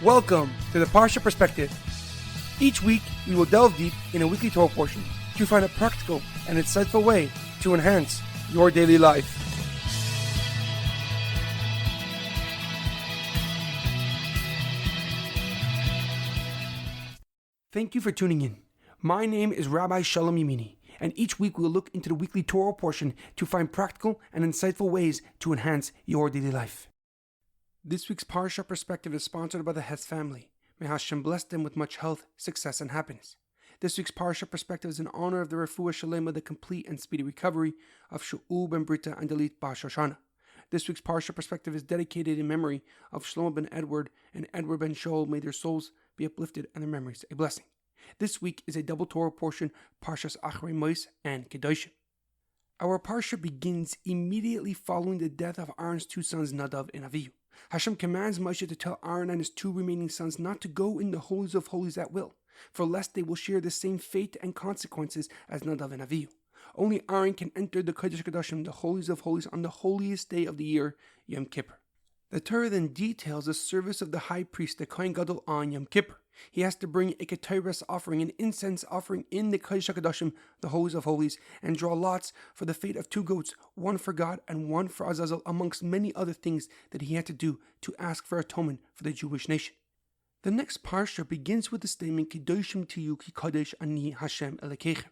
Welcome to the Parsha Perspective. Each week, we will delve deep in a weekly Torah portion to find a practical and insightful way to enhance your daily life. Thank you for tuning in. My name is Rabbi Shalom Yemini, and each week we will look into the weekly Torah portion to find practical and insightful ways to enhance your daily life. This week's Parsha Perspective is sponsored by the Hess family. May Hashem bless them with much health, success, and happiness. This week's Parsha Perspective is in honor of the Refuah Shalema, the complete and speedy recovery of Shaul ben Berta and Dalit bar Shoshana. This week's Parsha Perspective is dedicated in memory of Shlomo ben Edward and Edward ben Shaul. May their souls be uplifted and their memories a blessing. This week is a double Torah portion, Parshas Acharei Mos Kedoshim. Our Parsha begins immediately following the death of Aaron's two sons, Nadav and Avihu. Hashem commands Moshe to tell Aaron and his two remaining sons not to go in the Holy of Holies at will, for lest they will share the same fate and consequences as Nadav and Avihu. Only Aaron can enter the Kodesh Kedoshim, the Holies of Holies, on the holiest day of the year, Yom Kippur. The Torah then details the service of the high priest, the Kohen Gadol, on Yom Kippur. He has to bring a ketores offering, an incense offering in the Kodesh HaKadoshim, the Holies of Holies, and draw lots for the fate of two goats, one for God and one for Azazel, amongst many other things that he had to do to ask for atonement for the Jewish nation. The next parsha begins with the statement, Kedoshim tiyu ki kadosh ani Hashem Elokechem.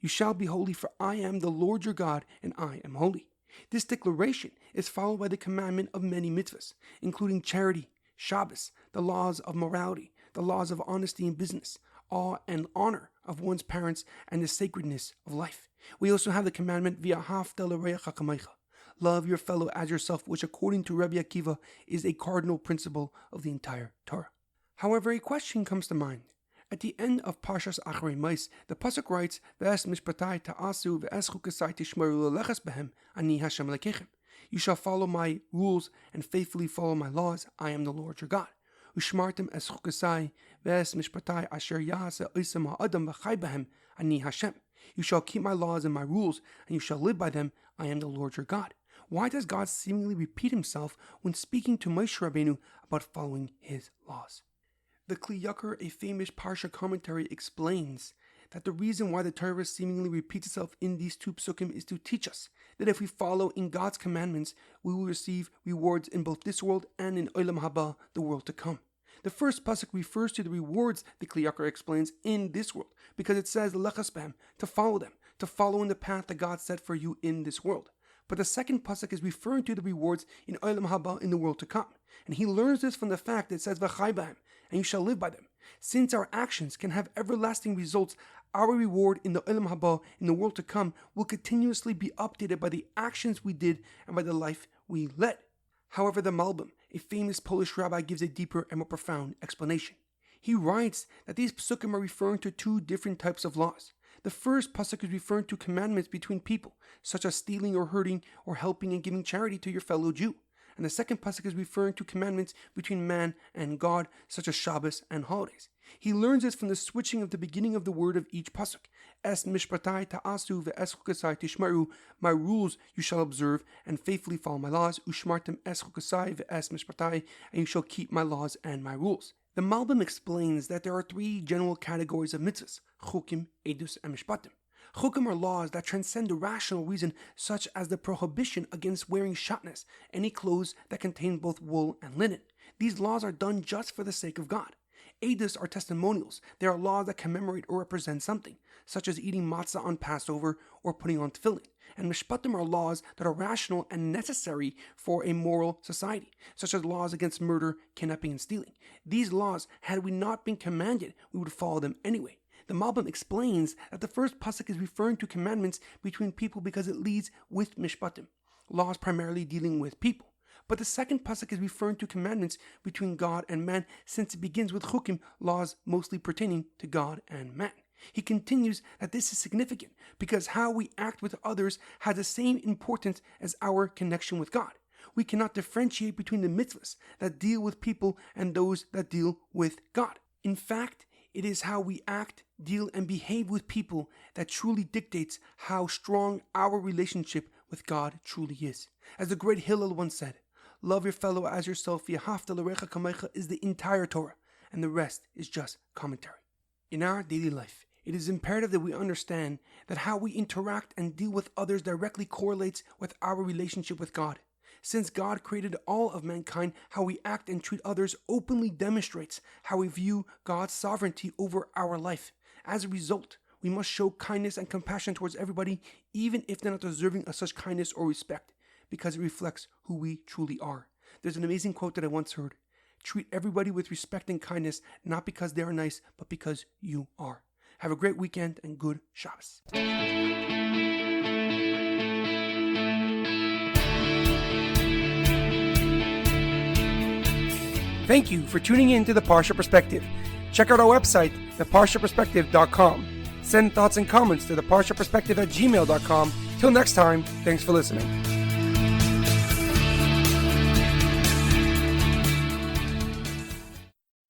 You shall be holy, for I am the Lord your God, and I am holy. This declaration is followed by the commandment of many mitzvahs, including charity, Shabbos, the laws of morality, the laws of honesty in business, awe and honor of one's parents, and the sacredness of life. We also have the commandment, V'ahavta l'reacha kamecha, love your fellow as yourself, which according to Rabbi Akiva is a cardinal principle of the entire Torah. However, a question comes to mind. At the end of Parshas Acharei Mos, the pasuk writes, V'es mishpatai ta'asu v'es chukasai tishmeru l'leches behem, ani Hashem Elokechem. You shall follow my rules and faithfully follow my laws. I am the Lord your God. Ushmartem es chukasai v'es mishpatai asher ya'aseh oisem ha'adam v'chai behem, ani Hashem. You shall keep my laws and my rules, and you shall live by them. I am the Lord your God. Why does God seemingly repeat himself when speaking to Moshe Rabbeinu about following his laws? The Kli Yakar, a famous Parsha commentary, explains that the reason why the Torah seemingly repeats itself in these two psukim is to teach us that if we follow in God's commandments, we will receive rewards in both this world and in Olam Haba, the world to come. The first pasuk refers to the rewards, the Kli Yakar explains, in this world, because it says lechas behem, to follow them, to follow in the path that God set for you in this world. But the second pasuk is referring to the rewards in Olam Haba, in the world to come. And he learns this from the fact that it says v'chai behem, and you shall live by them. Since our actions can have everlasting results, our reward in the Olam Haba, in the world to come, will continuously be updated by the actions we did and by the life we led. However, the Malbim, a famous Polish rabbi, gives a deeper and more profound explanation. He writes that these psukim are referring to two different types of laws. The first pasuk is referring to commandments between people, such as stealing or hurting or helping and giving charity to your fellow Jew. And the second pasuk is referring to commandments between man and God, such as Shabbos and holidays. He learns this from the switching of the beginning of the word of each pasuk. Es mishpatai ta'asu ve'es chukasai tishmeru. My rules you shall observe and faithfully follow my laws. Ushmartem es chukasai ve'es mishpatai. And you shall keep my laws and my rules. The Malbim explains that there are three general categories of mitzvahs: chukim, edus, and mishpatim. Chukim are laws that transcend the rational reason, such as the prohibition against wearing shatnez, any clothes that contain both wool and linen. These laws are done just for the sake of God. Edus are testimonials. They are laws that commemorate or represent something, such as eating matzah on Passover or putting on tefillin. And mishpatim are laws that are rational and necessary for a moral society, such as laws against murder, kidnapping, and stealing. These laws, had we not been commanded, we would follow them anyway. The Malbim explains that the first pasuk is referring to commandments between people because it leads with mishpatim, laws primarily dealing with people. But the second pasuk is referring to commandments between God and man, since it begins with chukim, laws mostly pertaining to God and man. He continues that this is significant because how we act with others has the same importance as our connection with God. We cannot differentiate between the mitzvahs that deal with people and those that deal with God. In fact, it is how we act, deal, and behave with people that truly dictates how strong our relationship with God truly is. As the great Hillel once said, love your fellow as yourself, v'ahavta l'recha kamecha, is the entire Torah, and the rest is just commentary. In our daily life, it is imperative that we understand that how we interact and deal with others directly correlates with our relationship with God. Since God created all of mankind, how we act and treat others openly demonstrates how we view God's sovereignty over our life. As a result, we must show kindness and compassion towards everybody, even if they're not deserving of such kindness or respect, because it reflects who we truly are. There's an amazing quote that I once heard: treat everybody with respect and kindness, not because they are nice, but because you are. Have a great weekend and good Shabbos. Thank you for tuning in to the Parsha Perspective. Check out our website, theparshaperspective.com. Send thoughts and comments to theparshaperspective@gmail.com. Till next time, thanks for listening.